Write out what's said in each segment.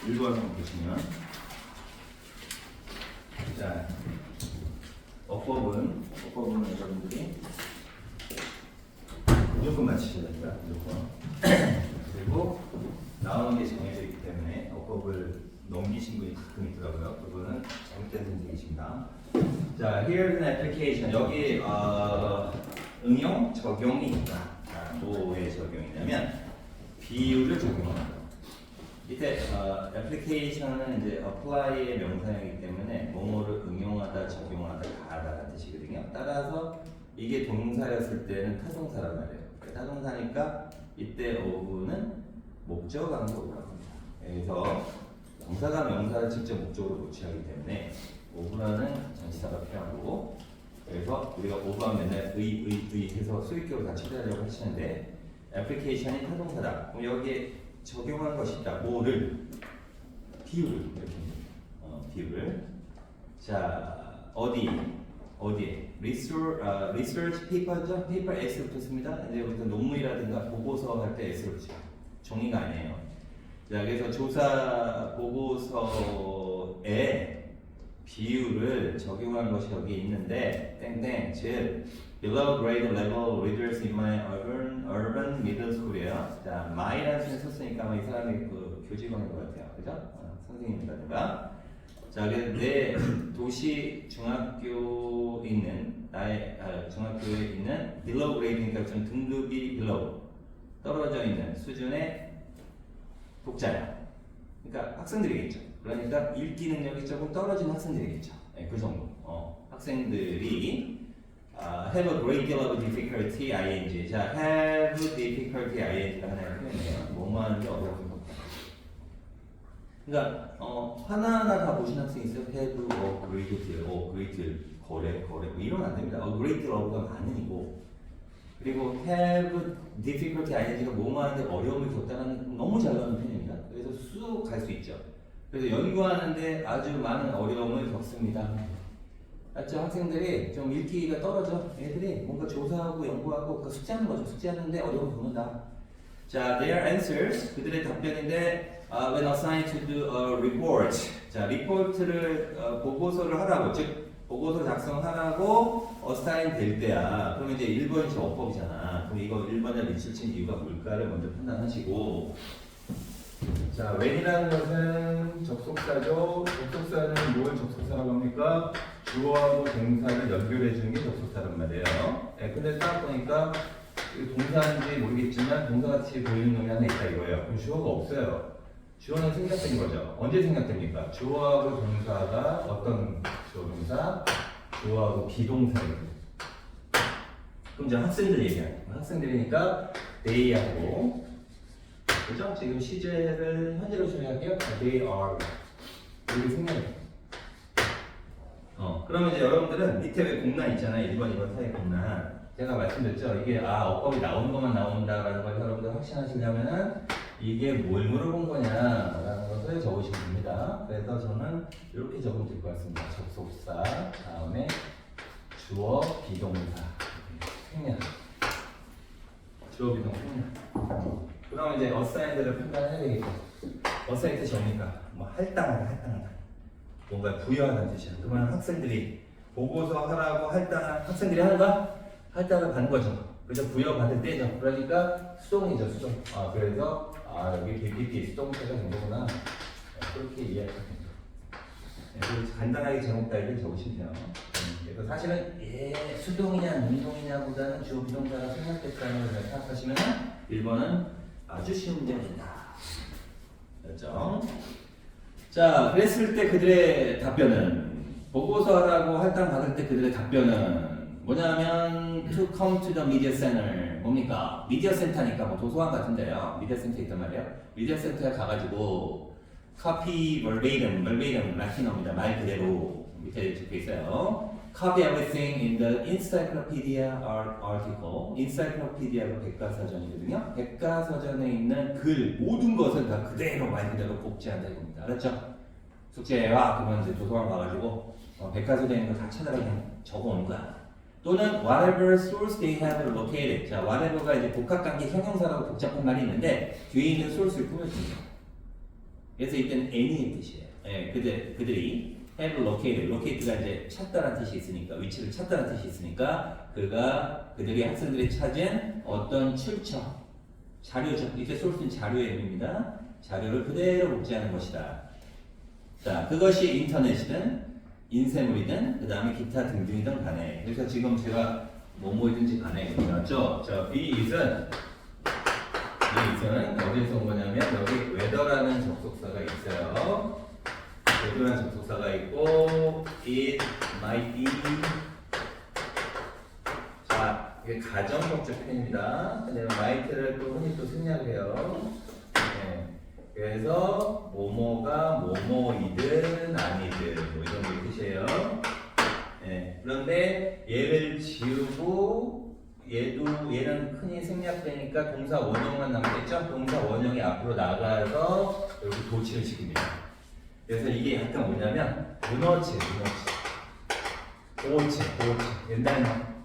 1번 한번 보시면 자 어법은 여러분들이 무조건 맞히셔야 됩니다. 무조건. 그리고 나오는 게 정해져 있기 때문에 어법을 넘기신 분이 가끔 있더라고요. 그거는 잘못된 선택이십니다. 자, here's an application. 여기 응용 적용이 있다. 자, 뭐에 적용이냐면 비율을 적용합니다. 이때 application은 이제 apply의 명사이기 때문에 뭐뭐를 응용하다, 적용하다, 가하다라는 뜻이거든요. 따라서 이게 동사였을 때는 타동사란 말이에요. 타동사니까 이때 of는 목적어가 오라고 합니다. 그래서 동사가 명사를 직접 목적으로 노치하기 때문에 of라는 전치사가 필요하고, 그래서 우리가 of하면 맨날 의 해서 수익격을 다 처리하려고 하시는데 application이 타동사다. 그럼 여기에 적용한 것이 있다. 뭐를? 비율을 이렇게 비율을. 자 어디에? research paper죠? paper S를 붙습니다. 이제 우리가 논문이라든가 보고서 할 때 S를 붙여요. 종이가 아니에요. 자, 그래서 조사 보고서에 비율을 적용한 것이 여기 있는데 땡땡 즉 below grade level readers in my urban middle school이에요. 자, my라는 표현 썼으니까 아마 이 사람이 그 교직원인 것 같아요. 그죠? 선생님이라든가. 자, 그래서 내 도시 중학교에 있는 나의 중학교에 있는 below grade니까 좀 등급이 below 떨어져 있는 수준의 독자야. 그러니까 학생들이겠죠. 그러니까 읽기 능력이 조금 떨어진 학생들이겠죠. 네, 그 정도. 학생들이 have a great deal of difficulty ing. 자, have difficulty ing가 하나의 표현이에요. 뭐뭐 하는데 어려운 거. 그러니까 하나하나 다 보신 학생 있어요? have a great deal, great deal, 거래 뭐 이러면 안 됩니다. a great deal of가 많은이고, 그리고 have difficulty ing가 뭐뭐 하는데 어려움을 겪다는 너무 잘 나오는 표현입니다. 그래서 쑥 갈 수 있죠. 그래서 연구하는데 아주 많은 어려움을 겪습니다. 맞죠? 학생들이 좀 읽기가 떨어져. 애들이 뭔가 조사하고 연구하고 그 숙제하는 거죠. 숙제하는데 어려움을 겪는다. 자, their answers, 그들의 답변인데 when assigned to do a report. 자, 리포트를 보고서를 하라고, 즉 보고서 작성하라고 assign 될 때야. 그러면 이제 1번이 어법이잖아. 그럼 이거 1번에 미칠친 이유가 뭘까를 먼저 판단하시고, 자, when이라는 것은 접속사죠. 접속사는 뭘 접속사라고 합니까? 주어하고 동사를 연결해 주는 게 접속사란 말이에요. 네, 근데 딱 보니까 동사인지 모르겠지만 동사같이 보이는 놈이 하나 있다 이거예요. 그럼 주어가 없어요. 주어는 생략된 거죠. 언제 생략됩니까? 주어하고 동사가 어떤 주어 동사? 주어하고 비동사예요. 그럼 이제 학생들 얘기하는 거예요. 학생들이니까 they하고, 그죠? 지금 시제를 현재로 처리할게요. They are. 여기 생략해요. 그러면 이제 여러분들은 밑에 왜 공란 있잖아요. 1번, 2번 사이 공란. 제가 말씀드렸죠. 이게 어법이 나오는 것만 나온다라는 걸 여러분들 확신하시려면은 이게 뭘 물어본 거냐라는 것을 적으시면 됩니다. 그래서 저는 이렇게 적으면 될 것 같습니다. 접속사, 다음에 주어, 비동사, 생략. 주어, 비동사, 생략. 그러면 이제 assigned를 판단해야 되겠죠. assigned 뜻이 뭡니까? 뭐 할당하다. 뭔가 부여하는 뜻이야. 그러면 학생들이 보고서 하라고 학생들이 하는가? 할당을 받는 거죠. 그래서 부여받을 때죠. 그러니까 수동이죠, 수동. 그래서 여기 BPP 수동태가 된 거구나. 그렇게 이해하시면 됩니다. 그래서 간단하게 제목 따위를 적으시면 돼요. 그래서 사실은 수동이냐 능동이냐보다는 주어 비동사가 생략됐다는 걸 생각하시면 1번은 아주 쉬운 문제입니다. 그렇죠? 자, 그랬을 때 그들의 답변은, 보고서 하라고 할당 받을 때 그들의 답변은 뭐냐면 to come to the media center. 뭡니까? 미디어 센터니까 뭐 도서관 같은데요. 미디어 센터 있단 말이에요. 미디어 센터에 가가지고 copy verbatim 라틴어입니다. 말 그대로 밑에 적혀 있어요. Copy everything in the encyclopedia article. encyclopedia가 백과사전이거든요. 백과사전에 있는 글 모든 것을 다 그대로 말 그대로 복제한다 이겁니다. 알았죠? 숙제와 그러면 이제 도서관 가가지고 백과사전에 있는 거 다 찾아가 그냥 적어오는 거야. 또는 whatever source they have located. 자, whatever가 이제 복합관계 형용사라고 복잡한 말이 있는데 뒤에 있는 source를 꾸며줍니다. 그래서 이때는 any의 뜻이에요. 예, 그들이 have located, locate가 이제 찾다라는 뜻이 있으니까, 위치를 찾다라는 뜻이 있으니까, 그들이 학생들이 찾은 어떤 출처, 자료죠. 이때 소스는 자료의 의미입니다. 자료를 그대로 복제하는 것이다. 자, 그것이 인터넷이든 인쇄물이든 그 다음에 기타 등등이든 간에. 그래서 지금 제가 뭐이든지 간에 나왔죠. 자, Bit은 어디에서 온 거냐면 여기 weather라는 접속사가 있어요. weather라는 접속사가 있고 it might be. 자, 이게 가정법적 표현입니다. 근데 might를 또 흔히 또 생략을 해요. 네. 그래서 뭐뭐가 뭐뭐이든 아니든 뭐 이런 게 뜻이에요. 네. 그런데 얘를 지우고 얘는 흔히 생략되니까 동사 원형만 남겠죠? 동사 원형이 앞으로 나가서 여기 도치를 시킵니다. 그래서 이게 약간 뭐냐면 문어체 오체 옛날만.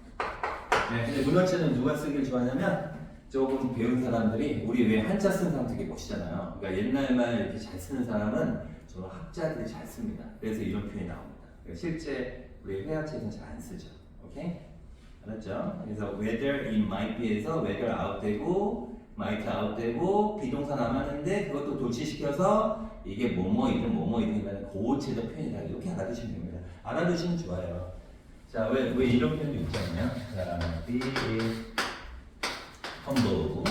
네, 근데 문어체는 누가 쓰길 좋아하냐면 조금 배운 사람들이 우리 왜 한자 쓰는 사람 되게 멋있잖아요. 그러니까 옛날 말 이렇게 잘 쓰는 사람은 저는 학자들이 잘 씁니다. 그래서 이런 표현이 나옵니다. 그러니까 실제 우리 회화체는 잘 안 쓰죠. 오케이? 알았죠? 그래서 whether it might be에서 whether out되고 might out되고 비동사 남았는데 그것도 도치시켜서 이게 뭐뭐이든 고체적 표현이다. 이렇게 알아두시면 됩니다. 알아두시면 좋아요. 자, 왜 이런 표현도 있지 않냐? 자, be humble.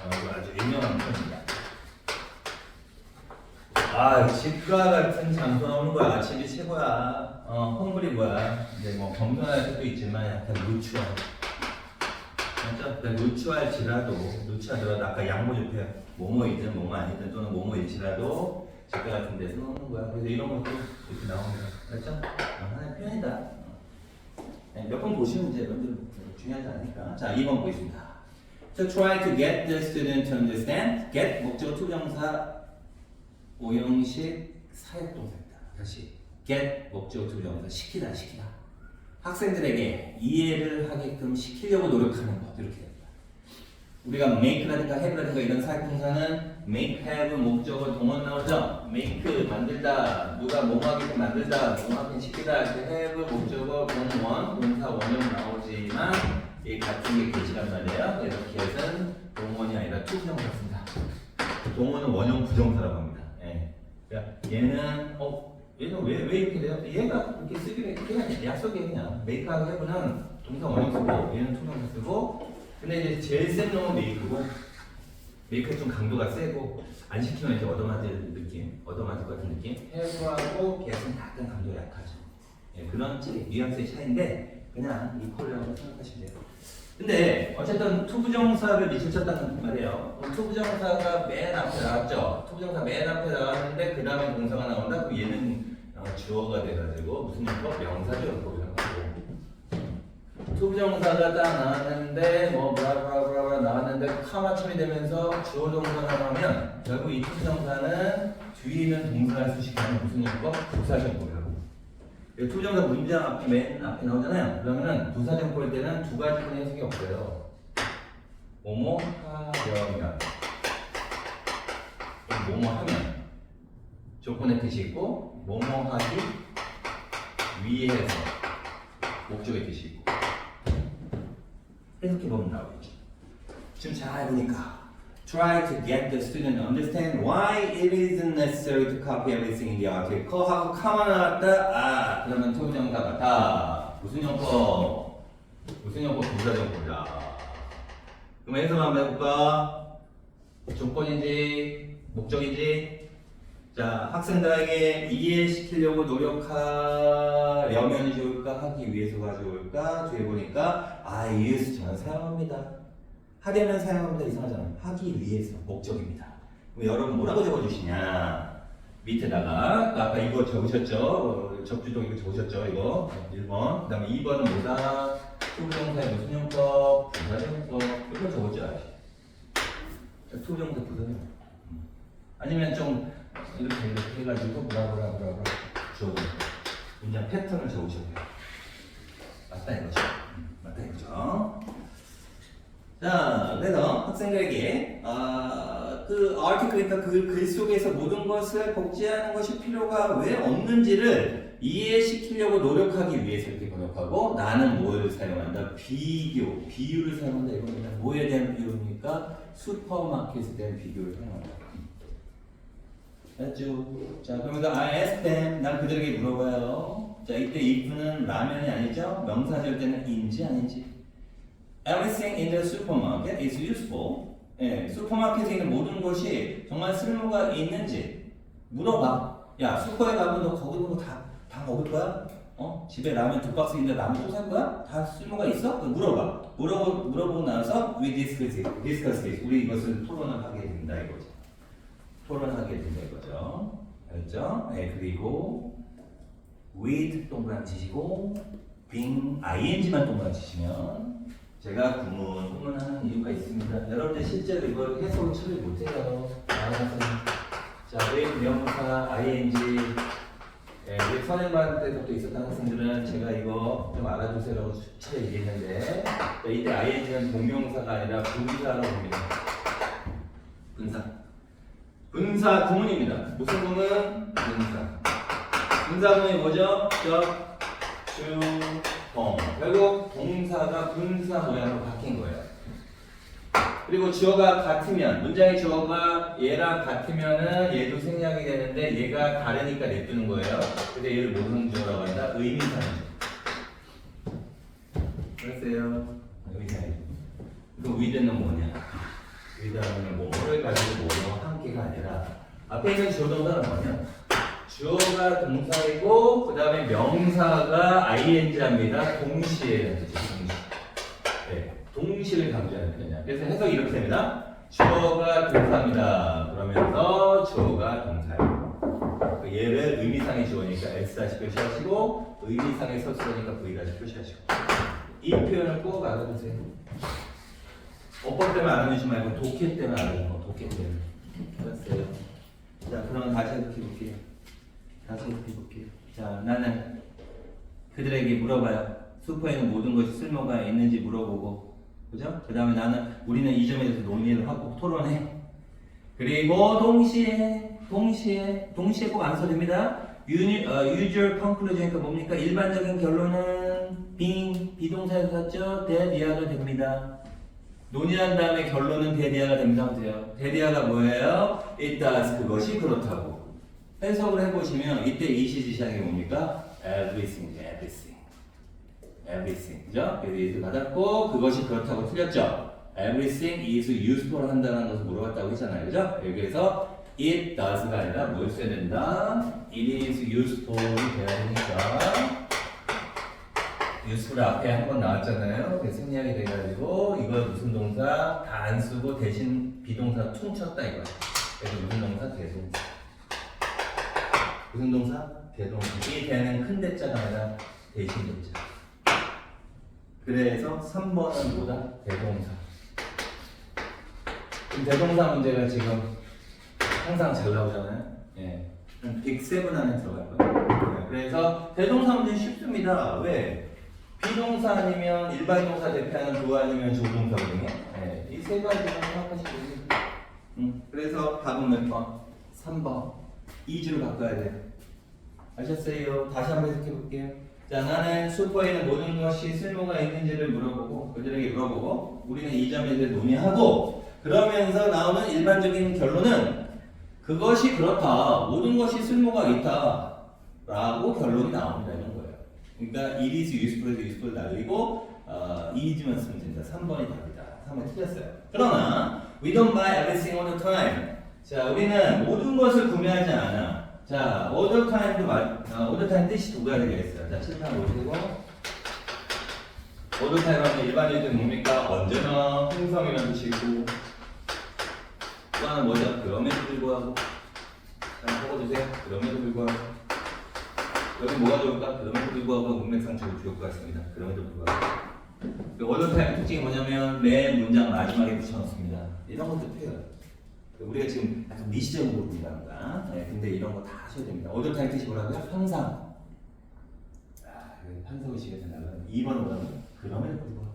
이거 아주 유명한 표현입니다. 아, 집과 같은 장소 나오는 거야. 집이 최고야. 험블이 뭐야. 이제 뭐 겸손할 수도 있지만 약간 누추한. 맞죠? 누추하더라도 아까 양보접해요. 뭐뭐이든 뭐뭐 아니든 또는 뭐뭐일지라도 집과 같은 데서 나오는 거야. 그래서 이런 것도 이렇게 나옵니다. 그렇죠? 하나의 표현이다. 네, 몇 번 보시면 이제 여러분들 중요하지 않으니까. 자, 2번 보겠습니다. So try to get the student to understand. Get 목적어 투부정사 오형식 사역동사입니다. 다시 get 목적어 투부정사 시키다. 학생들에게 이해를 하게끔 시키려고 노력하는 것 이렇게 됩니다. 우리가 make라든가 have라든가 이런 사역동사는 make, have 목적어 동원 나오죠. make 만들다, 누가 뭐하게끔 만들다, 뭐하게끔 시키다. have 목적어 동원, 동사 원형 나오지만 이 같은 게 계시란 말이에요. 그래서 get은 동원이 아니라 투부정사 씁니다. 동원은 원형 부정사라고 합니다. 예. 그러니까 얘는 왜 이렇게 돼요? 얘가 이렇게 쓰기로 그냥 약속이에요. 그냥 make하고 have는 동사 원형 쓰고 얘는 투부정사 쓰고. 근데 이제 제일 센 놈은 make고 make가 좀 강도가 세고 안 시키면 이제 얻어맞을 것 같은 느낌. have하고 get은 약간 강도가 약하죠. 예, 그런 뉘앙스의 차이인데 그냥 이퀄이라고 생각하시면 돼요. 근데 어쨌든 투부정사를 밑줄 쳤다는 말이에요. 투부정사가 맨 앞에 나왔죠. 투부정사 맨 앞에 나왔는데 그 다음에 동사가 나온다. 그럼 얘는 주어가 돼가지고 무슨 용법? 명사죠. 용법이라고 하고. 투부정사가 딱 나왔는데 브라브라브라 나왔는데 카마 처리되면서 주어 동사가 나오면 결국 이 투부정사는 뒤에 있는 동사를 수식하는 무슨 용법? 부사정법이라고. 투부정사 문장 앞에 맨 앞에 나오잖아요. 그러면은 부사정법일 때는 두 가지뿐의 해석이 없어요. 뭐뭐 하려면, 뭐뭐 하면 조건의 뜻이 있고, 뭐뭐 하기 위해서 목적의 뜻이 있고. 해석해 보면 나오겠죠. 지금 잘 보니까. Try to get the student to understand why it isn't necessary to copy everything in the article. 하고 카마 나왔다. 그러면 투부정사 같아. 무슨 용법? 부사정법이다. 그럼 해석 한번 해볼까? 조건인지 목적인지. 자, 학생들에게 이해시키려고 노력하려면 좋을까? 하기 위해서가 좋을까? 뒤에 보니까 이해해서 저는 사용합니다. 하려면 사용합니다. 이상하잖아. 하기 위해서 목적입니다. 그럼 여러분 뭐라고 적어주시냐? 밑에다가 아까 이거 적으셨죠? 접주동 이거 적으셨죠? 이거 1번. 그 다음에 2번은 뭐다? 투부정사의 무슨 용법? 부사정법. 이거 적었죠? 투부정사 부사정법. 아니면 좀 이렇게 해가지고 브라브라브라브라 적어. 문장 패턴을 적으셔야 돼요. 맞다 이거죠? 맞다 이거죠? 자, 그래서 학생들에게 그 아티클, 그러니까 그 글 속에서 모든 것을 복제하는 것이 필요가 왜 없는지를 이해시키려고 노력하기 위해서 이렇게 번역하고 나는 뭘 사용한다? 비유를 사용한다 이겁니다. 뭐에 대한 비유입니까? 슈퍼마켓에 대한 비교를 사용한다. 맞죠? 자, 그러면서 I asked them, 난 그들에게 물어봐요. 자, 이때 if는 라면이 아니죠? 명사절 때는 인지 아닌지. Everything in the supermarket is useful. 예, 슈퍼마켓에 있는 모든 것이 정말 쓸모가 있는지 물어봐. 야, 슈퍼에 가면 너 거기 있는 거 다 먹을 거야? 집에 라면 2박스 있는데 라면 또 살 거야? 다 쓸모가 있어? 물어봐. 물어보고 나서 we discuss it. 우리 이것을 토론을 하게 된다 이거죠. 토론하게 된다 이거죠. 알죠? 네, 그리고 with 동그라미 치시고 being ing만 동그라미 치시면 제가 구문하는 이유가 있습니다. 여러분들 실제로 이걸 해석을 처리 못해요. 자, with 명사 ing 우리 선생님한테도 있었던 학생들은 제가 이거 좀 알아두세요라고 수차 얘기했는데 이때 ing는 동명사가 아니라 분사라고 봅니다. 분사 구문입니다. 무슨 구문? 분사 구문이 뭐죠? 결국 동사가 분사 모양으로 바뀐 거예요. 그리고 주어가 같으면, 문장의 주어가 얘랑 같으면은 얘도 생략이 되는데 얘가 다르니까 냅두는 거예요. 근데 얘를 무슨 주어라고 한다? 의미사죠. 그랬어요. 의미사죠. 그럼 with는 뭐냐? with는 뭐를 가지고 뭐로 함께가 아니라 앞에 있는 주어 동사는 뭐냐? 주어가 동사이고 그 다음에 명사가 ing합니다. 동시에 동시를 강조하는 표현이야. 그래서 해석이 이렇게 됩니다. 주어가 동사입니다. 그러면서 주어가 동사예요. 얘를 의미상의 주어니까 S 다시 표시하시고 의미상의 서술어니까 V 다시 표시하시고 이 표현을 꼭 알아두세요. 어법 때문에 알아두지 말고 독해 때문에 알아두고 독해 때문에. 알았어요. 자, 그럼 다시 해석해볼게요. 자, 나는 그들에게 물어봐요. 슈퍼에는 모든 것이 쓸모가 있는지 물어보고, 그죠? 그 다음에 우리는 이 점에 대해서 논의를 하고 토론해. 그리고 동시에 꼭 안 써집니다. usual conclusion이니까 뭡니까? 일반적인 결론은 being 비동사에서 샀죠? 대디아가 됩니다. 논의한 다음에 결론은 대디아가 됩니다. 보세요. 대디아가 뭐예요? it does 그것이 그렇다고. 해석을 해보시면 이때 이시지시하는 게 뭡니까? everything, 그죠? 그래서 is 받았고 그것이 그렇다고 틀렸죠? everything is useful 한다는 것을 물어봤다고 했잖아요, 그죠? 여기에서 it does가 아니라 뭘 써야 된다? it is useful이 돼야 되니까 useful 앞에 한 번 나왔잖아요. 그래서 생략이 돼가지고 이걸 무슨 동사 다 안 쓰고 대신 비동사 퉁쳤다 이거야. 그래서 무슨 동사? 대동사. 무슨 동사? 대동사. 이 대는 큰 대자가 아니라 대신 대자. 그래서 3번은 뭐다? 대동사. 지금 대동사 문제가 지금 항상 잘 나오잖아요. 예. 107 안에 들어갈 거예요. 그래서 대동사 문제 쉽습니다. 왜? 비동사 아니면 일반 동사 대표하는 주 아니면 조동사거든요. 예. 이 세 가지만 생각하시면 됩니다. 그래서 답은 몇 번? 3번. 2주를 바꿔야 돼요. 아셨어요? 다시 한번 해석해 볼게요. 자, 나는 슈퍼에는 모든 것이 쓸모가 있는지를 물어보고 그들에게 물어보고 우리는 이 점에 대해 논의하고 그러면서 나오는 일반적인 결론은 그것이 그렇다. 모든 것이 쓸모가 있다. 라고 결론이 나옵니다. 이런 거예요. 그러니까 it is useful 날리고 is만 쓰면 된다. 3번이 답이다. 3번 틀렸어요. 그러나 we don't buy everything all the time. 자, 우리는 모든 것을 구매하지 않아. 자, all the time 뜻이 두 가지가 있어요. 자, 칠판 보시고 all the time 하면 일반적인 뭡니까? 언제나 항상이라는 뜻이고 또 하나는 뭐죠? 그럼에도 불구하고 자, 적어주세요. 그럼에도 불구하고 여기 뭐가 좋을까? 그럼에도 불구하고 문맥상 좋을 것 같습니다. 그럼에도 불구하고 all the time 특징이 뭐냐면 맨 문장 마지막에 붙여놓습니다. 이런 것도 필요해요. 우리가 지금 약간 미시적으로 본다는가. 네, 근데 이런 거 다 하셔야 됩니다. 어드타임 뜻이 뭐라고요? 항상. 환상의식에서 나가는 2번 뭐라고요? 그럼에도 불구하고.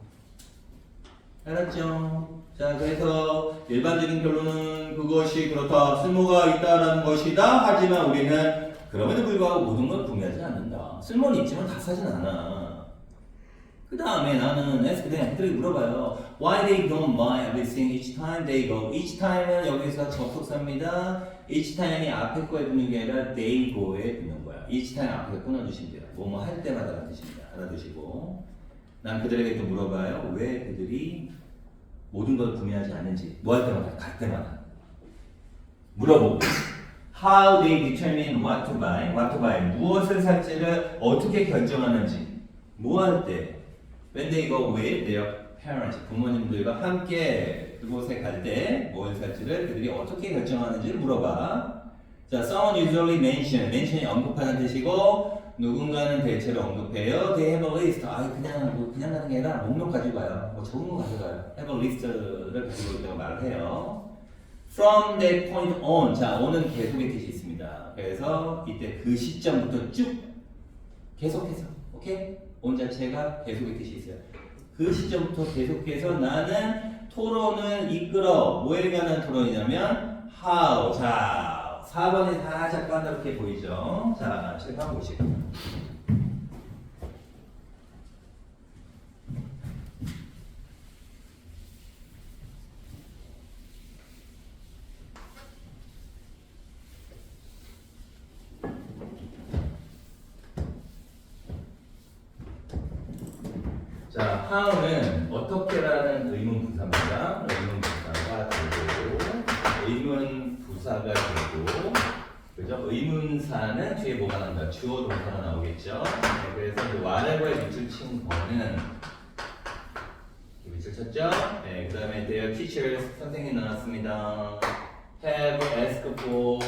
알았죠? 자, 그래서 일반적인 결론은 그것이 그렇다, 쓸모가 있다라는 것이다. 하지만 우리는 그럼에도 불구하고 모든 걸 구매하지 않는다. 쓸모는 있지만 다 사진 않아. 그 다음에 나는 ask them, 그들에게 물어봐요. Why they don't buy everything each time they go? each time은 여기서 접속사입니다. each time이 앞에 거에 붙는 게 아니라 they go에 붙는 거야. each time 앞에서 끊어주시면 돼요. 뭐뭐 할 때마다라는 뜻입니다. 알아두시고. 난 그들에게 또 물어봐요. 왜 그들이 모든 걸 구매하지 않는지. 뭐 할 때마다, 갈 때마다. 물어보고. How they determine what to buy. what to buy. 무엇을 살지를 어떻게 결정하는지. 뭐 할 때. When they go with their parents, 부모님들과 함께 그곳에 갈 때 뭘 살지를 그들이 어떻게 결정하는지를 물어봐. 자, someone usually mention이 언급하는 뜻이고 누군가는 대체로 언급해요. They have a list. 그냥 가는 게 아니라 목록 가지고 가요. 뭐 적은 거 가져가요. have a list를 가지고 있다고 말을 해요. From that point on. 자, on은 계속의 뜻이 있습니다. 그래서 이때 그 시점부터 쭉 계속해서, 오케이? on 자체가 계속의 뜻이 있어요. 그 시점부터 계속해서 나는 토론을 이끌어. 뭐에 관한 토론이냐면 how. 자, 4번이 살짝 까다롭게 보이죠? 자, 책 한번 보시고. 자, how는 어떻게라는 의문 부사입니다. 의문 부사가 되고, 의문 부사가 되고, 그죠? 의문사는 뒤에 뭐가 나온다? 주어 동사가 나오겠죠? 네, 그래서 whatever에 밑줄 친 거는 밑줄 쳤죠? 네, 그 다음에 their teachers, 선생님 나왔습니다. have, ask for.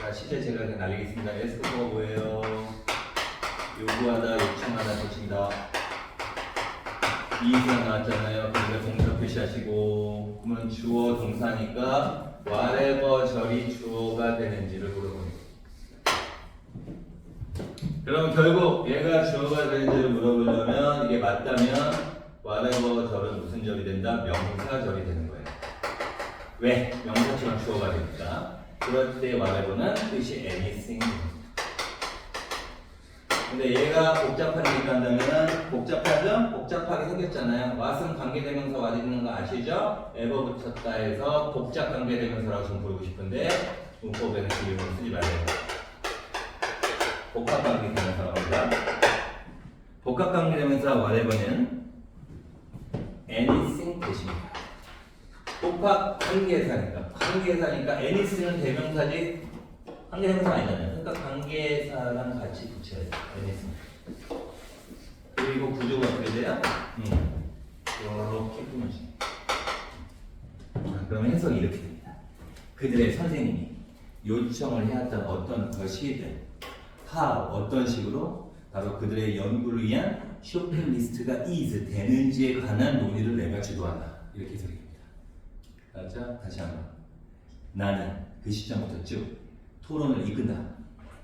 자, 시제 제가 그냥 날리겠습니다. ask for 뭐예요? 요구하다, 요청하다 뜻입니다. 이수가 나왔잖아요. 그래서 동사 표시하시고, 그러면 주어 동사니까 whatever 절이 주어가 되는지를 물어보는 거예요. 그럼 결국 얘가 주어가 되는지를 물어보려면 이게 맞다면 whatever 절은 무슨 절이 된다? 명사 절이 되는 거예요. 왜? 명사처럼 주어가 되니까. 그럴 때 whatever는 뜻이 anything. 근데 얘가 복잡한 얘기를 한다면은 복잡하죠? 복잡하게 생겼잖아요. what은 관계대명사 와야 있는 거 아시죠? ever 붙였다 해서 복잡 관계대명사라고 좀 부르고 싶은데 문법에는 그 이름을 쓰지 말아요. 복합 관계대명사라고 합니다. 복합 관계대명사 whatever는 anything 뜻입니다. 복합 관계사니까 anything은 대명사지 관계대명사 아니잖아요. 그러니까 관계사랑 같이 붙여야 돼요. 그리고 구조가 어떻게 돼요? 이렇게 꾸며져요. 그러면 해석이 이렇게 됩니다. 그들의 선생님이 요청을 해왔던 어떤 것이든 어떤 식으로 바로 그들의 연구를 위한 쇼핑 리스트가 되는지에 관한 논의를 내가 주도한다. 이렇게 해석이 됩니다. 알았죠? 다시 한번. 나는 그 시점부터 쭉 토론을 이끈다.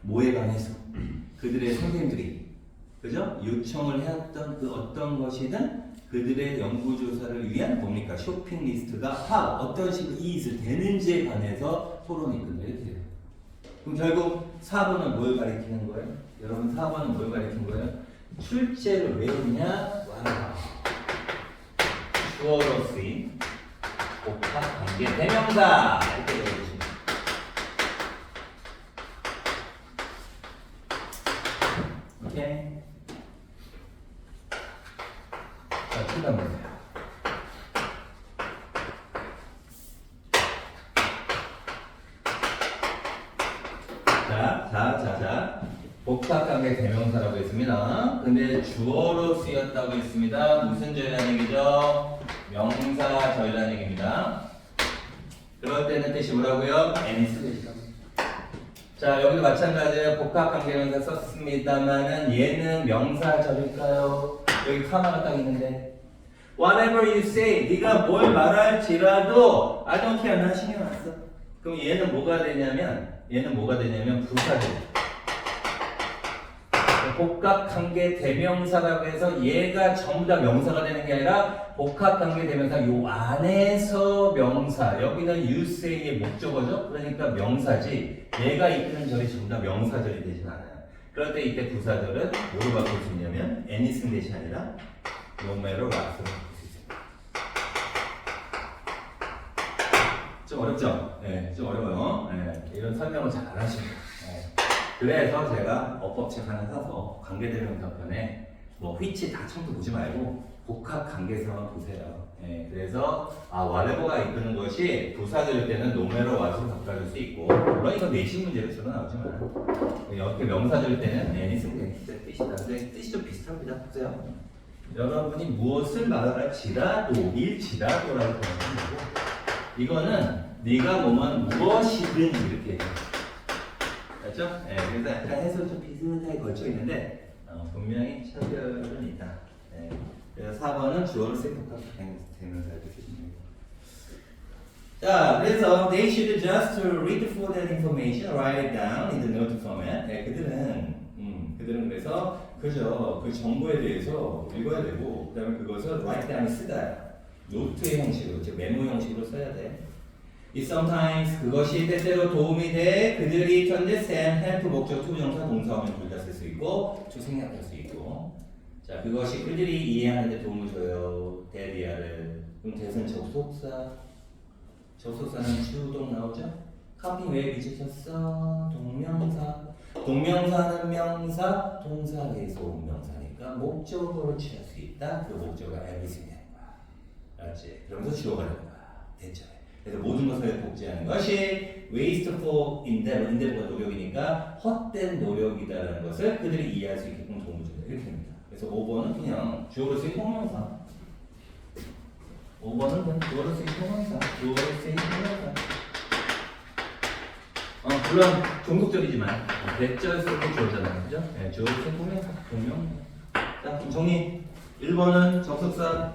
뭐에 관해서 그들의 선생님들이 그죠? 요청을 해왔던 그 어떤 것이든 그들의 연구조사를 위한 뭡니까? 쇼핑 리스트가 어떤 식으로 되는지에 관해서 토론을 이끈다. 이렇게 돼요. 그럼 결국 4번은 뭘 가리키는 거예요? 여러분 4번은 뭘 가리키는 거예요? 출제를 왜 했냐? 주어로 쓰인 복합 관계 대명사 이렇게 적어주시면 오케이. 자, 7번 보세요. 자. 복합관계 대명사라고 했습니다. 근데 주어로 쓰였다고 했습니다. 무슨 절이라는 얘기죠? 명사절이라는 얘기입니다. 그럴 때는 뜻이 뭐라고요? anything. 자, 여기도 마찬가지예요. 복합관계명사 썼습니다만은 얘는 명사절일까요? 여기 카마가 딱 있는데 whatever you say, 네가 뭘 말할지라도 I don't care, 난 신경 안 써. 그럼 얘는 뭐가 되냐면 부사절. 복합관계 대명사라고 해서 얘가 전부 다 명사가 되는 게 아니라 복합관계 대명사 요 안에서 명사 여기는 you say의 목적어죠. 그러니까 명사지 얘가 이끄는 절이 전부 다 명사절이 되진 않아요. 그럴 때 이때 부사절은 뭐로 바꿀 수 있냐면 anything 대신 아니라 no matter what으로 바꿀 수 있어요. 좀 어렵죠? 네, 좀 어려워요. 네, 이런 설명을 잘 안 하시면 돼요. 네. 그래서 제가 어법책 하나 사서 관계대명사 편에 뭐 which 다 처음부터 보지 말고 복합관계사만 보세요. 네, 그래서 whatever가 이끄는 것이 부사될 때는 no matter what으로 바꿔줄 수 있고 물론 이건 내신 문제로서는 나오지만 이렇게 명사될 때는 anything 뜻이다. 근데 뜻이 좀 비슷합니다. 보세요. 여러분이 무엇을 말할지라도 일지라도라고 표현하는 거고 이거는 네가 뭐만 무엇이든 이렇게 해요. 맞죠? 네, 그래서 약간 해석 좀 비슷하게 걸쳐 있는데 분명히 차별은 있다. 네. 그래서 4번은 주어를 생각하고 대명사 이렇게 쓰시면 됩니다. 자, 그래서 they should just read for that information, write it down in the note format. 네, 그들은 그래서 그저 그 정보에 대해서 읽어야 되고 그다음에 그것을 write down 쓰다. 노트의 형식으로, 즉 메모 형식으로 써야 돼. It sometimes 그것이 때때로 도움이 돼. 그들이 to understand, help 목적 투부정사 동사하면 둘 다 쓸 수 있고 또 생략할 수 있고. 자, 그것이 그들이 이해하는데 도움을 줘요. 대리아를. 그럼 대선 접속사. 접속사는 주동 나오죠? 카피 왜 미치셨어? 동명사. 동명사는 명사, 동사 계속 명사니까 목적어로 취할 수 있다. 그 목적어가 everything 되는 거야. 알았지? 그러면서 주어가 되는 거야. 됐죠? 그래서 모든 것을 복제하는 것이 wasteful endeavor가 노력이니까 헛된 노력이다라는 것을 그들이 이해할 수 있게끔 도움을 준다. 이렇게 됩니다. 그래서 5번은 그냥 주어로 쓰인 형용사. 5번은 그냥 주어로 쓰인 형용사. 주어로 쓰인 형용사. 물론 종속절이지만 대절 쓸 때 주어잖아요. 그죠? 네, 주어로 쓰인 형용사. 동명. 자, 그럼 정리. 1번은 접속사,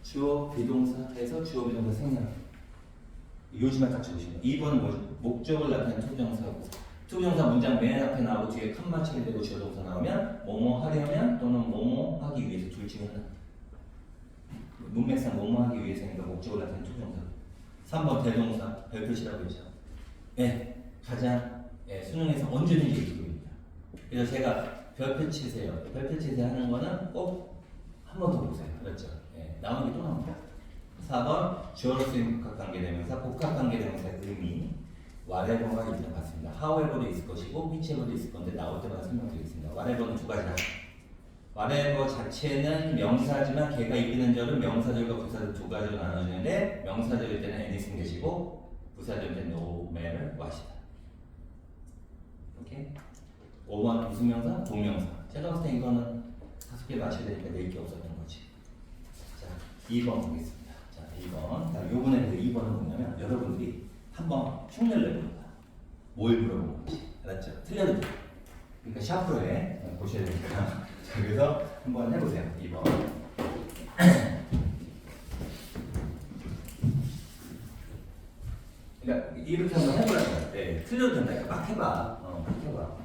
주어, 비동사에서 주어, 비동사 생략. 요즘에 딱 적으시면 2번은 뭐죠? 목적을 나타내는 투부정사고 투부정사 문장 맨 앞에 나오고 뒤에 칸마치게 되고 주어동사 나오면 뭐뭐 하려면 또는 뭐뭐 하기 위해서 둘 중에 하나 문맥상 뭐뭐 하기 위해서니까 목적을 나타내는 투부정사 3번 대동사 별표시라고 했죠. 네, 가장 수능에서 언제든지 이기입니다. 그래서 제가 별표 치세요. 별표 치세요 하는 거는 꼭 한 번 더 보세요. 그렇죠? 나오는 게 또 나옵니다. 4번 주어로 쓰인 복합관계대명사, 복합관계대명사의 의미 whatever가 일단 같습니다. however도 있을 것이고 whichever도 있을 건데 나올 때마다 설명드리겠습니다. whatever는 두 가지다. whatever 자체는 명사지만 걔가 이끄는 절은 명사절과 부사절 두 가지로 나눠지는데 명사절일 때는 anything 대시고 부사절일 때는 no matter what이다. 오케이? 5번 무슨 명사? 동명사. 제가 봤을 때 이거는 5개 맞춰야 되니까 4개 없었던 거지. 자, 2번 보겠습니다. 2번. 요번에 2번은 뭐냐면 여러분들이 한번 흉내를 내보는 거야. 뭘 물어보는 건지. 알았죠? 틀려도 돼. 그러니까 샤프로 해. 보셔야 되니까. 자, 그래서 한번 해보세요. 2번. 그러니까 이렇게 한번 해보라는 거야. 네, 틀려도 된다니까. 막 해봐. 막 해봐.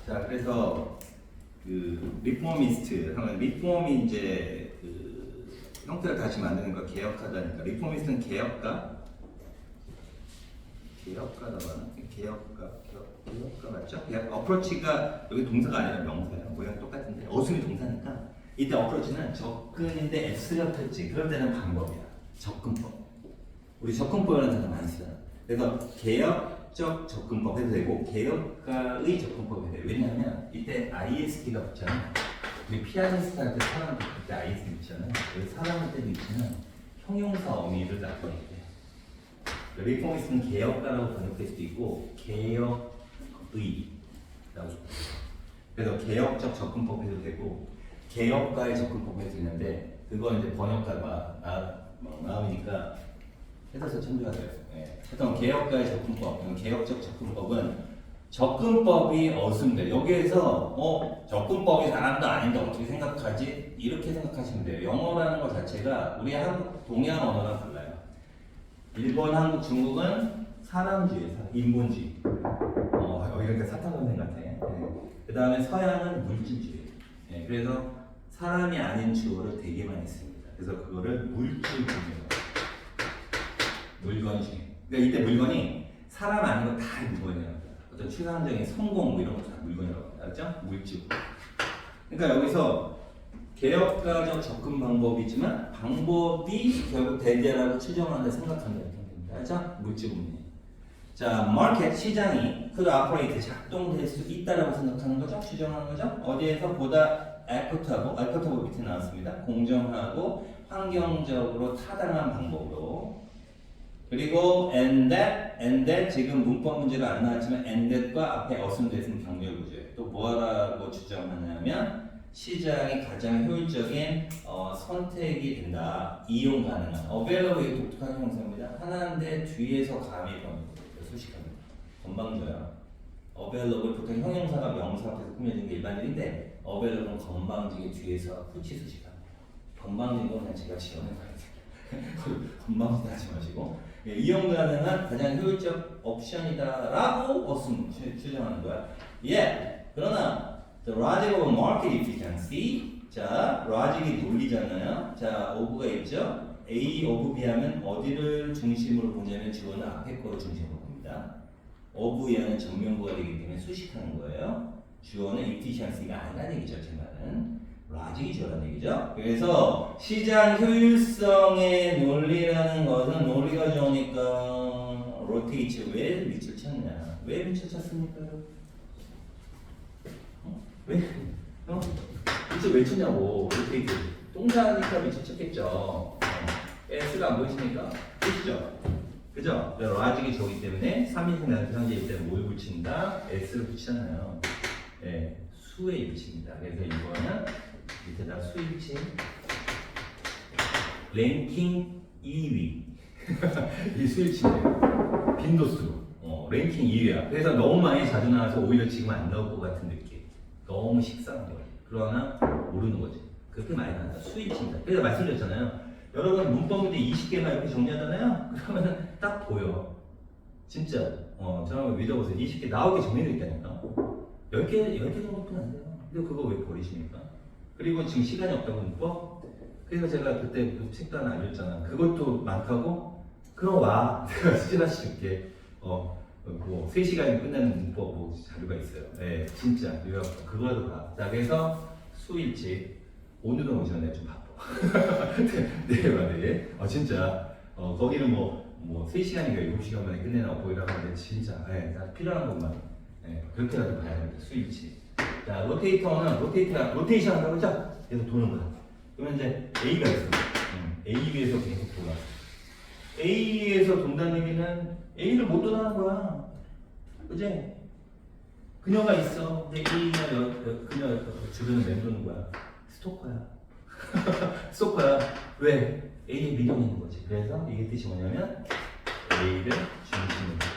자, 그래서 그 리포미스트 하면 리폼이 이제 그 형태를 다시 만드는 걸 개혁하다니까. 리포미스트는 개혁가라고 하나? 개혁가 맞죠? 어프로치가 여기 동사가 아니라 명사예요. 모양 똑같은데 어순이 동사니까 이때 어프로치는 접근인데 S가 폈지. 그럴 때는 방법이야. 접근법. 우리 접근법이라는 단어 많이 쓰잖아. 그래서 개혁적 접근법 해도 되고 개혁가의 접근법 해도 돼요. 왜냐하면 이때 IST가 붙잖아. 우리 피아니스트 할 때 사람 붙을 때 IST 붙잖아. 여기 사람할 때도 있지만 형용사 어미를 나타낼 때 리포미스트는 개혁가라고 번역될 수도 있고 개혁의라고 그래서 개혁적 접근법 해도 되고 개혁가의 접근법 해도 되는데 그건 이제 번역가가 나오니까 해서 참조가 돼요. 네. 하여튼 개혁가의 접근법, 개혁적 접근법은 접근법이 어순돼. 여기에서 접근법이 사람도 아닌데 어떻게 생각하지? 이렇게 생각하시면 돼요. 영어라는 것 자체가 우리 한국 동양 언어랑 달라요. 일본, 한국, 중국은 사람주의, 인본주의. 이렇게 사탕 선생 같아. 네. 그 다음에 서양은 물질주의. 네. 그래서 사람이 아닌 주어를 되게 많이 씁니다. 그래서 그거를 물질주의. 물건 중에. 그러니까 이때 물건이 사람 아니고 다 물건이라고 합니다. 어떤 추상적인 성공 뭐 이런 거 다 물건이라고 합니다. 알았죠? 물질. 그러니까 여기서 개혁가적 접근 방법이지만 방법이 결국 대대라고 추정한다 생각한다 이렇게 됩니다. 알죠? 물질 문제. 자, 마켓 시장이 could operate 작동될 수 있다라고 생각하는 거죠? 추정하는 거죠? 어디에서 보다 equitable 밑에 나왔습니다. 공정하고 환경적으로 타당한 방법으로. 그리고 and that 지금 문법 문제가 안 나왔지만 and that과 앞에 어순됐은 병렬 구조예요. 또 뭐라고 추정하냐면 시장이 가장 효율적인 선택이 된다. 이용 가능한 available 독특한 형사입니다. 하나인데 뒤에서 감이 번역돼요. 수식합니다. 건방져요. available 보통 형용사가 명사 앞에서 꾸며진 게 일반적인데 available는 건방지게 뒤에서 후치 수식합니다. 건방진 건 그냥 제가 지어낸 거예요. 건방지다 하지 마시고 이용 가능한 가장 효율적 옵션이다라고 어순 추정하는 거야. 그러나 the logic of market efficiency 자, logic이 논리잖아요. 자, of가 있죠. A of B 하면 어디를 중심으로 보냐면 주어는 앞에 거를 중심으로 봅니다. of 이하는 정면구가 되기 때문에 수식하는 거예요. 주어는 efficiency가 아니라는 얘기죠. 제 말은. 로직이 주어라는 얘기죠. 그래서 시장 효율성의 논리라는 것은 논리가 좋으니까 로테이트 왜 밑줄 쳤냐? 왜 밑줄 쳤습니까? 왜? 밑줄 왜 쳤냐고? 로테이트 동사니까 밑줄 쳤겠죠. S가 안 보이시니까 보시죠. 그죠? 로직이 좋기 때문에 3인칭 단수상제일 때는 뭘 붙인다? S를 붙이잖아요. 네, 수에 붙입니다. 그래서 이거는 밑에다 수일치 랭킹 2위 이 수일치네요. 빈도수 랭킹 2위야. 그래서 너무 많이 자주 나와서 오히려 지금 안 나올 것 같은 느낌. 너무 식상한 거예요. 그러나 모르는 거지. 그렇게 많이 나온다. 수일치입니다. 그래서 말씀드렸잖아요. 여러분 문법 문제 20개만 이렇게 정리하잖아요. 그러면 딱 보여. 진짜 저랑 믿어보세요. 20개 나오기 전에도 있다니까. 10개 정도뿐이 안 돼요. 근데 그거 왜 버리십니까? 그리고 지금 시간이 없다고 문법? 그래서 제가 그때 그 책도 하나 알려줬잖아. 그것도 많다고? 그럼 와. 내가 수진아씨 줄게. 뭐 3시간이 끝나는 문법 자료가 있어요. 네, 진짜. 그거라도 봐. 자, 그래서 수일치. 오늘은 오전 내가 좀 바빠. 내일 만에. 진짜. 거기는 뭐 3시간인가 7시간 만에 끝내나 보이라고 하는데 진짜. 네, 필요한 것만. 네, 그렇게라도 봐야 됩니다. 수일치. 자, 로테이션 한다고 했죠? 계속 도는 거야. 그러면 이제 A가 있어. A, B에서 계속 돌아. A에서 돈다는 얘기는 A를 못 떠나는 거야. 그지? 그녀가 있어. 근데 A가 그녀 주변을 맴도는 거야. 스토커야. 스토커야. 왜? A에 미련이 있는 거지. 그래서 이게 뜻이 뭐냐면 A를 중심으로.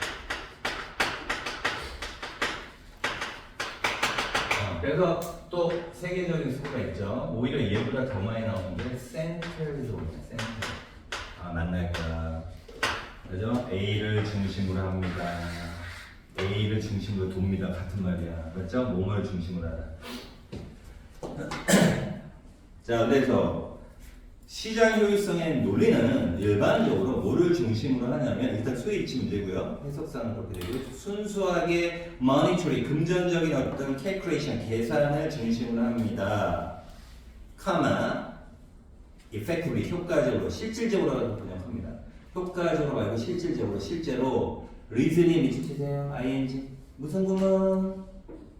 그래서 또 세계적인 수가 있죠. 오히려 얘보다 더 많이 나오는 게 센터조입니다. 센터. 만날 거야. 그죠? A를 중심으로 합니다. A를 중심으로 돕니다. 같은 말이야. 그렇죠? 몸을 중심으로 하다. 자, 그래서 시장 효율성의 논리는 일반적으로 뭐를 중심으로 하냐면 일단 스위치 문제고요. 해석사는 그렇게 되고 순수하게 monetary 금전적인 어떤 calculation 계산을 중심으로 합니다. 카마 effectively 효과적으로 실질적으로 번역합니다. 효과적으로 말고 실질적으로 실제로 reason이 미치세요. ing 무슨 구문?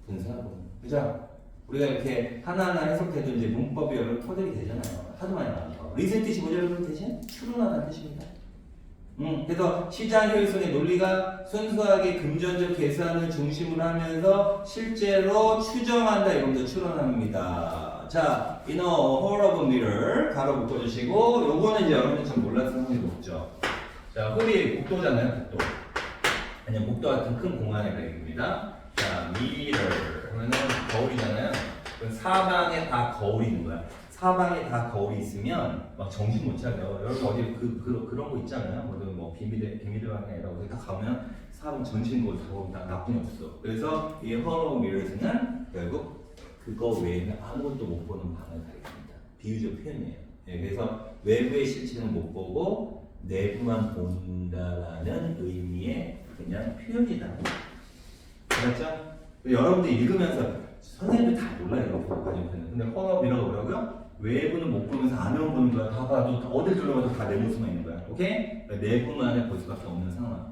분사구문. 그죠? 우리가 이렇게 하나하나 해석해도 이제 문법이 여러 터득이 되잖아요. 하도 많이 나와서. reason 뜻이 뭐죠? 여러분 대신 추론하다는 뜻입니다. 그래서 시장 효율성의 논리가 순수하게 금전적 계산을 중심으로 하면서 실제로 추정한다 이런 추론합니다. 자, in a whole of a mirror 가로 묶어주시고 요거는 이제 여러분들 잘 몰라서 상관이 없죠. 자, 홀이 복도잖아요. 복도. 아니면 복도 같은 큰 공간의 얘기입니다. 자, mirror 그러면은 거울이잖아요. 그럼 사방에 다 거울이 있는 거야. 사방에 다 거울이 있으면 막 정신 못 차려. 여러분 어디 그런 거 있잖아요. 뭐 비밀의 방이 아니라 어디 딱 가면 사방 전신 거울 다 나뿐이 없어. 그래서 이 홀로 미러스는 결국 그거 외에는 아무것도 못 보는 방을 가리킵니다. 비유적 표현이에요. 예, 그래서 외부의 실체는 못 보고 내부만 본다라는 의미의 그냥 표현이다. 알았죠? 여러분들 읽으면서 선생님들 다 몰라요. 이렇게 가지고는. 근데 홀업이라고 뭐라고요? 외부는 못 보면서 안으로 보는 거야. 다 봐도 어딜 둘러봐도 다 내 모습만 있는 거야. 오케이? 그러니까 내부만을 볼 수밖에 없는 상황.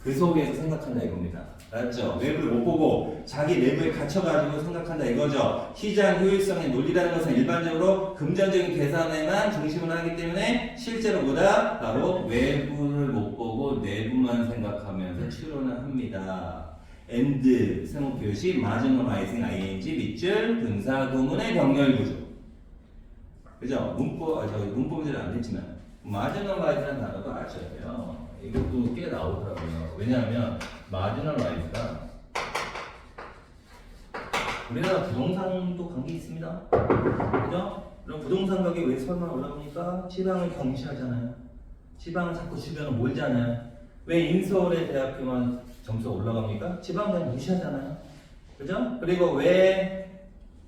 그 속에서 생각한다 이겁니다. 알았죠? 외부를 못 보고 자기 내부에 갇혀가지고 생각한다 이거죠. 시장 효율성의 논리라는 것은 일반적으로 금전적인 계산에만 중심을 하기 때문에 실제로 보다 바로 외부를 못 보고 내부만 생각하면서 추론을 합니다. and 세모 표시 marginalizing ing 밑줄 분사 구문의 병렬 구조. 그죠? 문법들은 안 됐지만 marginalize라는 단어도 아셔야 돼요. 이것도 꽤 나오더라고요. 왜냐하면 marginalize가 우리나라 부동산도 관계 있습니다. 그죠? 그럼 부동산 가격이 왜 설마 올라옵니까? 지방을 경시하잖아요. 지방은 자꾸 주변을 몰잖아요. 왜 인서울의 대학교만 점수가 올라갑니까? 지방 그냥 무시하잖아요. 그죠? 그리고 왜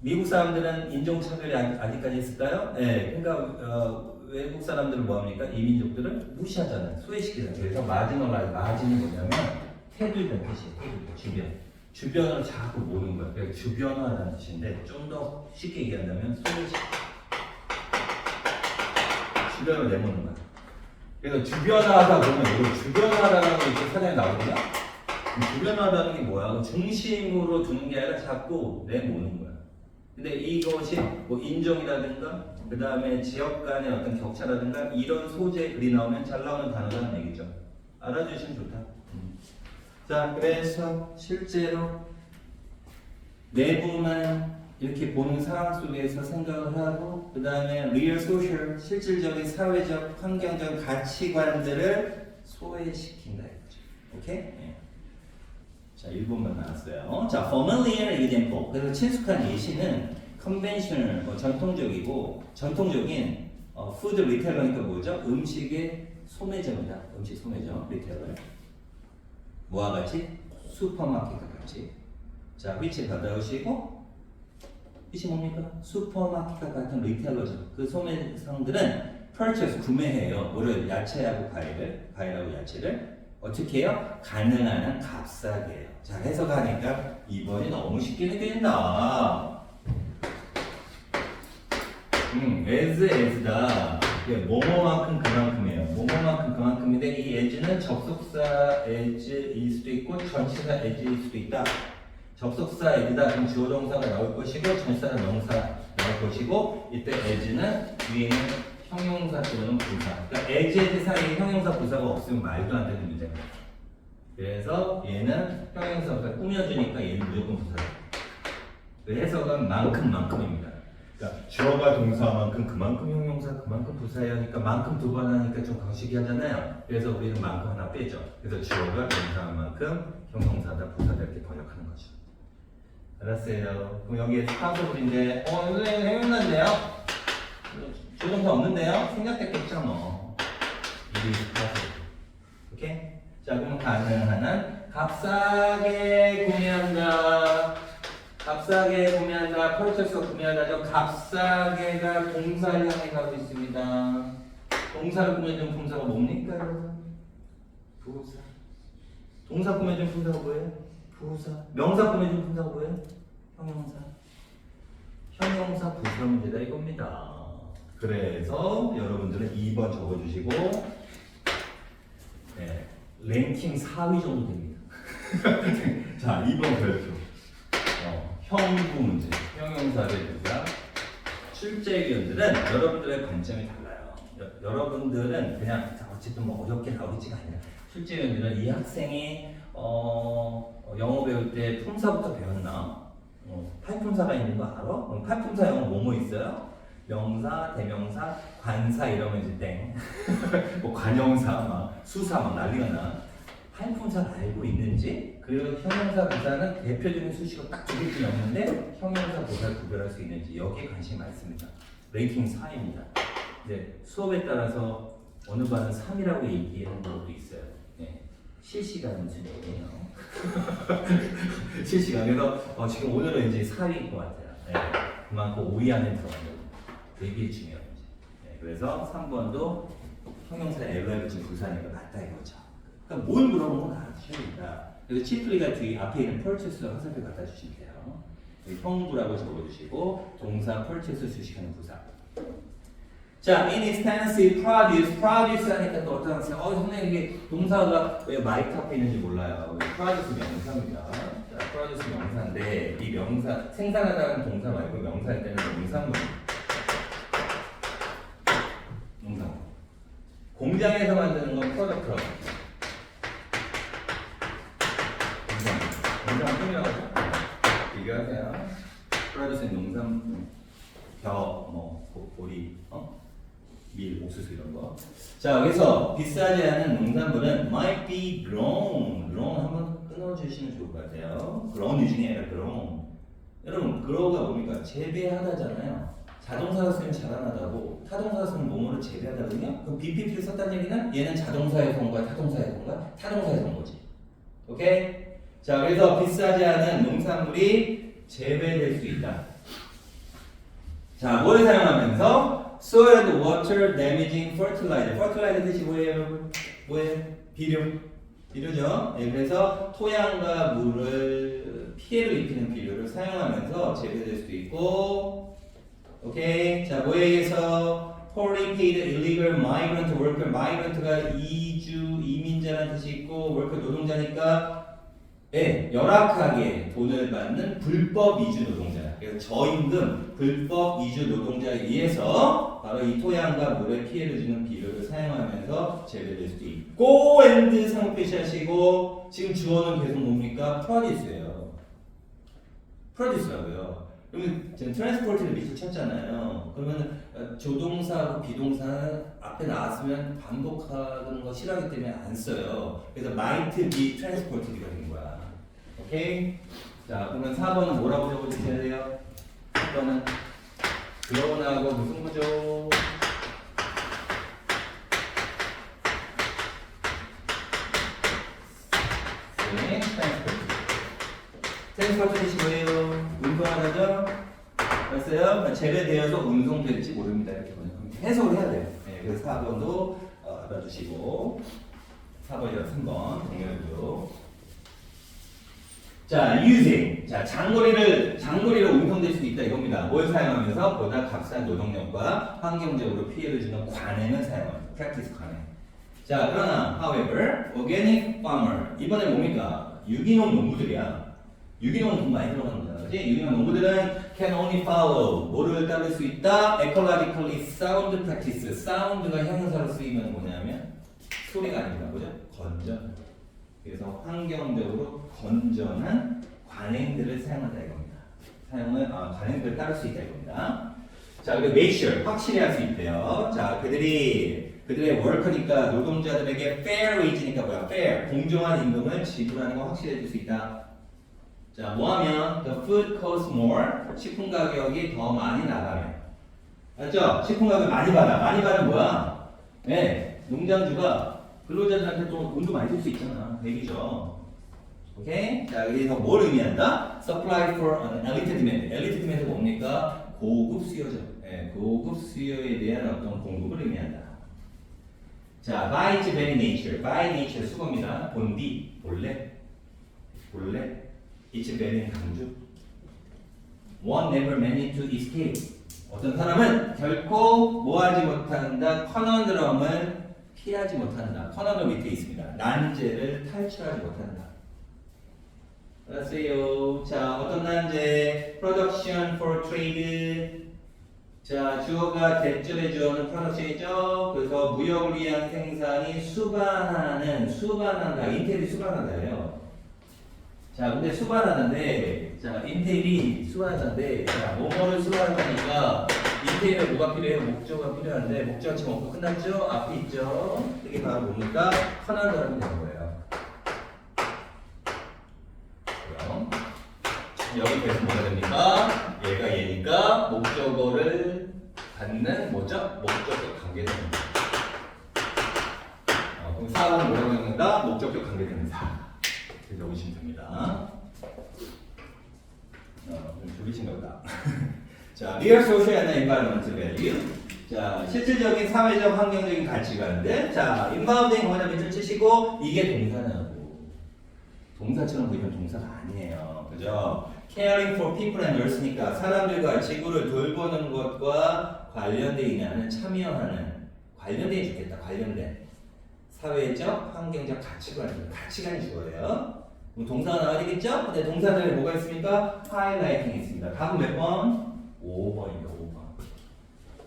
미국 사람들은 인종차별이 아직까지 있을까요? 네, 그러니까 외국 사람들은 뭐합니까? 이민족들을 무시하잖아요. 소외시키잖아요. 그래서 마진이 뭐냐면 테두리라는 뜻이에요. 테두리, 주변을 자꾸 모는 거예요. 그래서 주변화라는 뜻인데 좀 더 쉽게 얘기한다면 소외시키 주변을 내모는 거야. 그래서 주변화하다 보면 이거 주변화라는 게 이렇게 사전에 나오거든요. 주변화라는 게 뭐야? 중심으로 두는 게 아니라 자꾸 내모는 거야. 근데 이것이 뭐 인종이라든가 그 다음에 지역 간의 어떤 격차라든가 이런 소재 글이 나오면 잘 나오는 단어라는 얘기죠. 알아주시면 좋다. 자, 그래서 실제로 내부만 이렇게 보는 상황 속에서 생각을 하고 그 다음에 real social 실질적인 사회적 환경적 가치관들을 소외시킨다 이거죠. 오케이? 네. 자, 1번만 나왔어요. 자, familiar example. 그래서 친숙한 예시는 conventional, 전통적인 food retailer니까 뭐죠? 음식의 소매점이다. 음식 소매점, retailer. 뭐와 같이? 슈퍼마켓과 같이. 자, which 받아오시고 which 뭡니까? 슈퍼마켓과 같은 리테일러죠. 그 소매상들은 purchase, 구매해요. 뭐를? 야채하고 과일하고 야채를 어떻게 해요? 가능한 한 값싸게 해요. 자, 해석하니까 2번이 너무 쉽게 느껴진다. as다. 뭐뭐만큼 그만큼이에요. 뭐뭐만큼 그만큼인데 이 as는 접속사 as일 수도 있고 전치사 as일 수도 있다. 접속사 as다. 그럼 주어 동사가 나올 것이고 전치사는 명사 나올 것이고 이때 as는 위에는 형용사 또는 부사. 그러니까 as 사이에 형용사 부사가 없으면 말도 안 되는 문제입니다. 그래서 얘는 형용사가 꾸며주니까 얘는 무조건 부사다. 그 해석은 만큼입니다. 그러니까 주어가 동사만큼 그만큼 형용사 그만큼 부사야 하니까 만큼 두 번 하니까 좀 거시기 하잖아요. 그래서 우리는 만큼 하나 빼죠. 그래서 주어가 동사만큼 형용사다 부사다 이렇게 번역하는 거죠. 알았어요. 그럼 여기에 스타소블인데 선생님 생각났네요? 조동사 없는데요? 생략됐겠죠 뭐. 이게 스타소블. 오케이? 자, 그럼 가능한 한 값싸게 구매한다. 값싸게 구매한다. 펄쳐서 구매하다. 저 값싸게가 동사를 향해 가고 있습니다. 동사를 꾸며준 품사가 뭡니까? 부사. 동사 꾸며준 품사가 뭐예요? 부사. 명사 꾸며준 품사가 뭐예요? 형용사. 형용사 부사 문제다 이겁니다. 그래서 여러분들은 2번 적어주시고 네, 랭킹 4위 정도 됩니다. 자, 2번 별표. 형부 문제. 형용사의 부사. 출제위원들은 여러분들의 관점이 달라요. 여러분들은 그냥 어쨌든 뭐 어렵게 나오겠지가 아니라 출제위원들은 이 학생이 영어 배울 때 품사부터 배웠나? 팔품사가 있는 거 알아? 팔품사 영어 뭐뭐 있어요? 명사, 대명사, 관사 이러면 이제 땡. 뭐 관형사, 막 수사 막 난리가 나. 팔품사를 알고 있는지, 그리고 형용사 부사는 대표적인 수식어 딱 두 개쯤 없는데 형용사 부사를 구별할 수 있는지 여기에 관심이 많습니다. 랭킹 4입니다. 네, 수업에 따라서 어느 반은 3이라고 얘기하는 것도 있어요. 네, 실시간 수준이에요. 실시간. 그래서 지금 오늘은 이제 4위인 것 같아요. 네, 그만큼 5위 안에 들어간다고. 되게 중요한 문제. 네, 그래서 3번도 형용사 LR 붙인 부사니까 맞다 이거죠. 그러니까 뭘 물어보는 건 알아주셔야 된다. 그래서 치플리가 뒤 앞에 있는 펄체스 화살표 갖다 주시면 돼요. 형부라고 적어주시고 동사 펄체스 수식하는 부사. 자, inexpensive produce. produce 하니까 또 어떤 학생 선생님 이게 동사가 왜 마이크 앞에 있는지 몰라요. produce 명사입니다. 자, produce 명사인데 이 명사 생산하다는 동사 말고 명사일 때는 농산물. 농산물. 공장에서 만드는 건 프로덕트라고. 농산물 통일하죠. 비교하세요. produce는 농산물. 보리, 밀, 옥수수 이런 거. 자, 그래서 비싸지 않은 농산물은 might be grown. grown 한번 끊어주시면 좋을 것 같아요. grown 유중에 아니라 grown. 여러분, grow가 뭡니까? 재배하다잖아요. 자동사가 쓰면 자라나다고, 타동사가 쓰면 뭐뭐를 재배하다거든요. 그럼 BPP를 썼다는 얘기는 얘는 자동사에서 온 거야, 타동사에서 온 거야? 타동사에서 온 거지. 오케이? 자, 그래서 비싸지 않은 농산물이 재배될 수 있다. 자, 뭐를 사용하면서? soil and water damaging fertilizer. fertilizer 뜻이 뭐예요? 비료죠? 네, 그래서 토양과 물을 피해를 입히는 비료를 사용하면서 재배될 수도 있고, 오케이? 자, 뭐에 의해서 poorly paid illegal migrant worker. migrant가 이민자라는 뜻이 있고, worker 노동자니까 네, 열악하게 돈을 받는 불법 이주 노동자. 그래서 저임금 불법 이주 노동자에 의해서 바로 이 토양과 물에 피해를 주는 비료를 사용하면서 재배될 수도 있고, and 상호 표시하시고, 지금 주어는 계속 뭡니까? produce예요. produce라고요. 그러면 지금 트랜스포트를 밑에 쳤잖아요. 그러면 조동사하고 비동사는 앞에 나왔으면 반복하는 거 싫어하기 때문에 안 써요. 그래서 might be transported가 된 거야. 오케이? 자, 그러면 4번은 뭐라고 적어주셔야 돼요? 4번은 grown하고 무슨 구조? 네, 트랜스포트 뜻이 뭐예요? 운송하다죠? 알았어요? 재배되어서 운송될지 모릅니다. 이렇게 번역합니다. 해석을 해야 돼요. 네, 그래서 4번도 알아주시고, 4번이랑 3번 동일하고요. 자, using. 자, 장거리로 운송될 수도 있다 이겁니다. 뭘 사용하면서? 보다 값싼 노동력과 환경적으로 피해를 주는 관행을 사용합니다. practice 관행. 자, 그러나 however, organic farmer. 이번에 뭡니까? 유기농 농부들이야. 유기농은 돈 많이 들어가는 거잖아. 그지? 유기농 농부들은 can only follow. 뭐를 따를 수 있다? ecologically sound practice. sound가 형용사로 쓰이면 뭐냐면 소리가 아닙니다. 뭐죠? 건전. 그래서 환경적으로 건전한 관행들을 사용한다 이겁니다. 관행들을 따를 수 있다 이겁니다. 자, 그리고 make sure, 확실히 할 수 있대요. 자, 그들의 work니까 노동자들에게 fair wage니까 뭐야? fair, 공정한 임금을 지불하는 거 확실해 줄 수 있다. 자, 뭐하면 the food costs more, 식품 가격이 더 많이 나가면. 알죠? 식품 가격 많이 받아. 많이 받으면 뭐야? 네, 농장주가 근로자들한테 좀 돈도 많이 쓸 수 있잖아. 얘기죠. 오케이? 자, 여기서 뭘 의미한다? Supply for an elite demand. elite demand가 뭡니까? 고급 수요죠. 예, 고급 수요에 대한 어떤 공급을 의미한다. 자, by its very nature. by nature 수거입니다. 본디, 본래, its very는 강조. One never managed to escape. 어떤 사람은 결코 뭐하지 못한다. 커넌드럼을 피하지 못한다. 커넌드럼 밑에 있습니다. 난제를 탈출하지 못한다. 알았어요. 자, 어떤 난제? Production for trade. 자, 주어가 대절의 주어는 production이죠. 그래서 무역을 위한 생산이 수반한다. 인텔이 수반한다예요. 자, 근데 수반하는데, 자, 인텔이 수반하는데, 자, 뭐뭐를 수반하니까 인텔에 뭐가 필요해요? 목적어가 필요한데, 목적어 지금 없고 끝났죠? 앞에 있죠? 이게 바로 뭡니까? 커난드럼이 되는 거예요. 그럼 여기 계속 뭐가 됩니까? 얘가 얘니까 목적어를 갖는 뭐죠? 목적격 관계대명사. 그럼 사는 뭐라고 했는가? 목적격 관계대명사. 이렇게 적으시면 됩니다. 좀 졸리신가 보다. 자, real social and environmental value. 자, 실질적인 사회적 환경적인 가치관들. 자, involving 뭐냐 밑줄 치시고 이게 동사냐고. 동사처럼 보이면 동사가 아니에요. 그죠? caring for people and earth니까 사람들과 지구를 돌보는 것과 관련되어 있는 참여하는 관련되어 좋겠다. 관련된 사회적 환경적 가치관이 주어예요. 그럼 동사가 나와야 되겠죠? 근데 동사들에 뭐가 있습니까? 하이라이팅이 있습니다. 답은 몇 번? 5번입니다. 5번.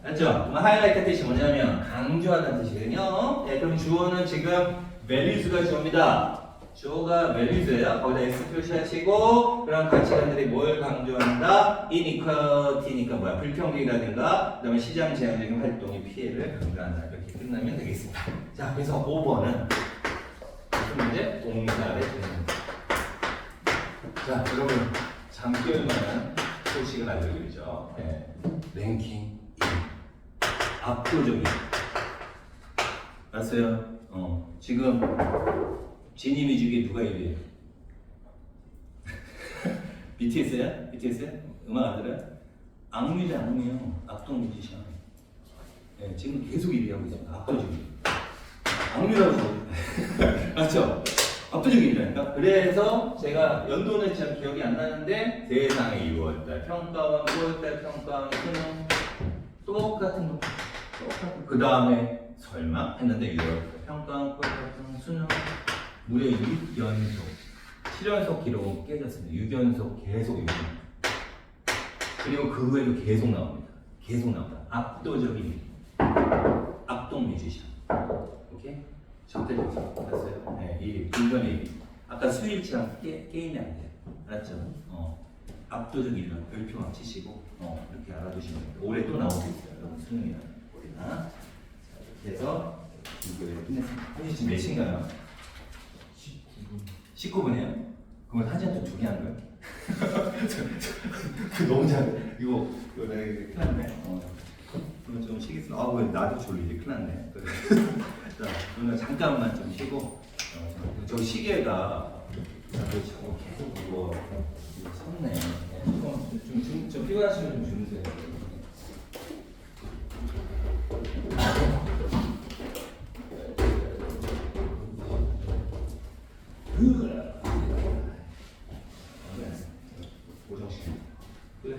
알죠? 그럼 하이라이트 뜻이 뭐냐면 강조하다는 뜻이거든요. 네, 그럼 주어는 지금 values가 주어입니다. 주어가 values예요. 거기다 S 표시하시고 그런 가치관들이 뭘 강조한다? inequality니까 뭐야? 불평등이라든가 그다음에 시장 제한적인 활동이 피해를 강조한다. 이렇게 끝나면 되겠습니다. 자, 그래서 5번은 무슨 문제? 동사의 동사. 자, 여러분 잠결만한 소식을 알려드리죠. 네. 랭킹 1. 압도적인. 알았어요? 지금 진임이 주기에 누가 1위에요? BTS야? BTS야? 음악 안 들어요? 악뮤죠, 악뮤. 악동 뮤지션. 네, 지금 계속 1위 하고 있습니다. 압도적인. 악뮤라고. 맞죠? 압도적이라니까. 그래서 제가 연도는 잘 기억이 안 나는데 세상의 6월달 평가원, 9월달 평가원, 수능 똑같은 거. 그 다음에 설마 했는데 6월달 평가원, 9월달 수능 무려 6연속 7연속 기록은 깨졌습니다. 6연속 계속 6연. 그리고 그 후에도 계속 나옵니다. 계속 나옵니다. 압도적인 압동 뮤지션. 오케이? 절대적이죠. 알았어요? 네, 이 인간의 아까 스위치랑 게임이 안 돼요. 알았죠? 압도적 1번 별표만 치시고 이렇게 알아두시면 됩니다. 올해 또 나오고 있어요. 여러분 수능이라는 올해나. 자, 이렇게 해서 이거를 끝냈습니다. 현재 지금 몇 시인가요? 19분이에요? 그러면 한 시간 좀 두개 한 거예요? 너무 잘 이거 내가 큰일 났네. 그러면 좀 쉬겠습니다. 아, 왜 나도 졸리지? 큰일 났네. 자, 그러면 잠깐만 좀 쉬고 저 시계가 계속 이거 섰네. 좀 피곤하시면 좀 주무세요. 고정시켜. 그래.